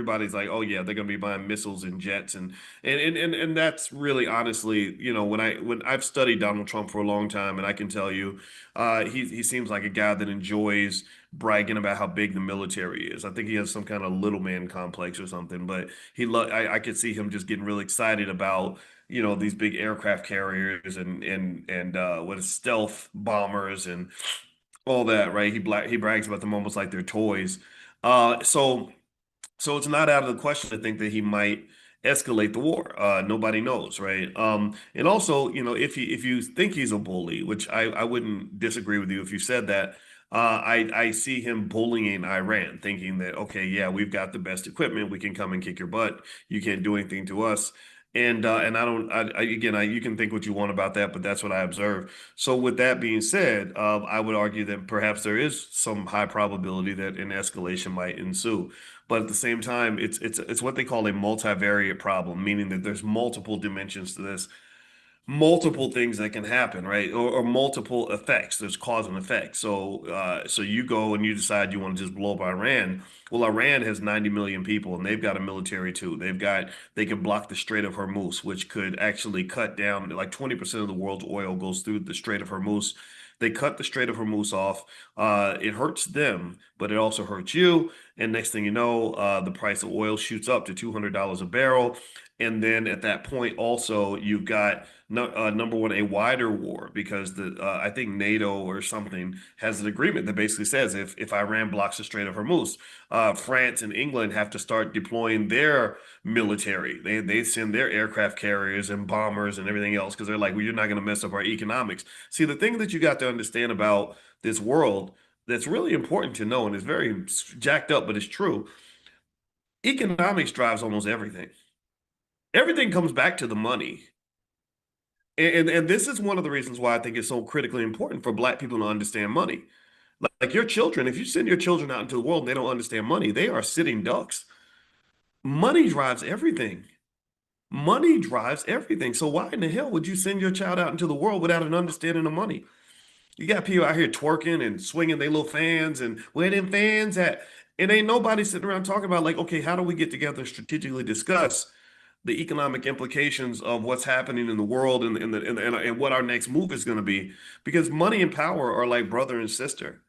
everybody's like, oh yeah, they're gonna be buying missiles and jets and that's really honestly, when I've studied Donald Trump for a long time, and I can tell you, he seems like a guy that enjoys bragging about how big the military is. I think he has some kind of little man complex or something, but I could see him just getting really excited about these big aircraft carriers and what is stealth bombers and all that, right? He brags about them almost like they're toys. So it's not out of the question to think that he might escalate the war. Nobody knows, right? And also, if you think he's a bully, which I wouldn't disagree with you if you said that. I see him bullying Iran, thinking that okay, yeah, we've got the best equipment, we can come and kick your butt. You can't do anything to us. And I don't. Again, you can think what you want about that, but that's what I observe. So with that being said, I would argue that perhaps there is some high probability that an escalation might ensue. But at the same time, it's what they call a multivariate problem, meaning that there's multiple dimensions to this, multiple things that can happen, right? Or multiple effects. There's cause and effect. So you go and you decide you want to just blow up Iran. Well, Iran has 90 million people and they've got a military too. They can block the Strait of Hormuz, which could actually cut down like 20% of the world's oil goes through the Strait of Hormuz. They cut the Strait of Hormuz off. It hurts them, but it also hurts you. And next thing you know, the price of oil shoots up to $200 a barrel. And then at that point, also, you've got no, number one, a wider war because I think NATO or something has an agreement that basically says if Iran blocks the Strait of Hormuz, France and England have to start deploying their military. They send their aircraft carriers and bombers and everything else because they're like, well, you're not going to mess up our economics. See, the thing that you got to understand about this world that's really important to know, and it's very jacked up, but it's true. Economics drives almost everything. Everything comes back to the money. And this is one of the reasons why I think it's so critically important for Black people to understand money. Like your children, if you send your children out into the world and they don't understand money, they are sitting ducks. Money drives everything. Money drives everything. So why in the hell would you send your child out into the world without an understanding of money? You got people out here twerking and swinging their little fans and where them fans at? And ain't nobody sitting around talking about like, okay, how do we get together and strategically discuss the economic implications of what's happening in the world and what our next move is going to be? Because money and power are like brother and sister.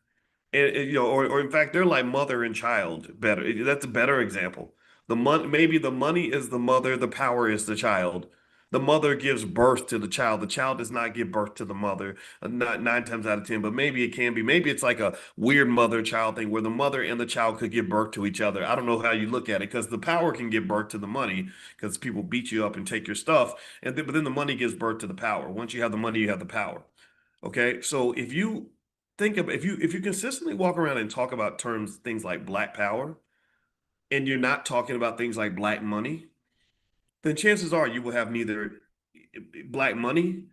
Or in fact, they're like mother and child. Better, that's a better example. Maybe the money is the mother, the power is the child. The mother gives birth to the child. The child does not give birth to the mother, not 9 times out of 10, but maybe it can be. Maybe it's like a weird mother-child thing where the mother and the child could give birth to each other. I don't know how you look at it because the power can give birth to the money because people beat you up and take your stuff, but then the money gives birth to the power. Once you have the money, you have the power. Okay, so if you consistently walk around and talk about things like black power, and you're not talking about things like black money, then chances are you will have neither black money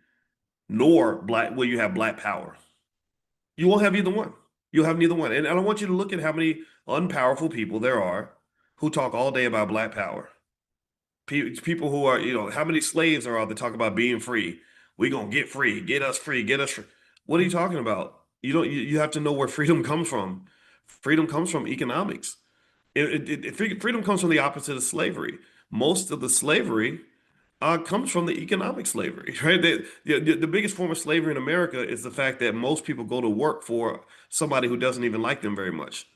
nor you have black power. You won't have either one. You'll have neither one. And I don't want you to look at how many unpowerful people there are who talk all day about black power. People who are, how many slaves there are that talk about being free. We gonna get free, get us free, get us free. What are you talking about? You have to know where freedom comes from. Freedom comes from economics. Freedom comes from the opposite of slavery. Most of the slavery comes from the economic slavery, right? The biggest form of slavery in America is the fact that most people go to work for somebody who doesn't even like them very much.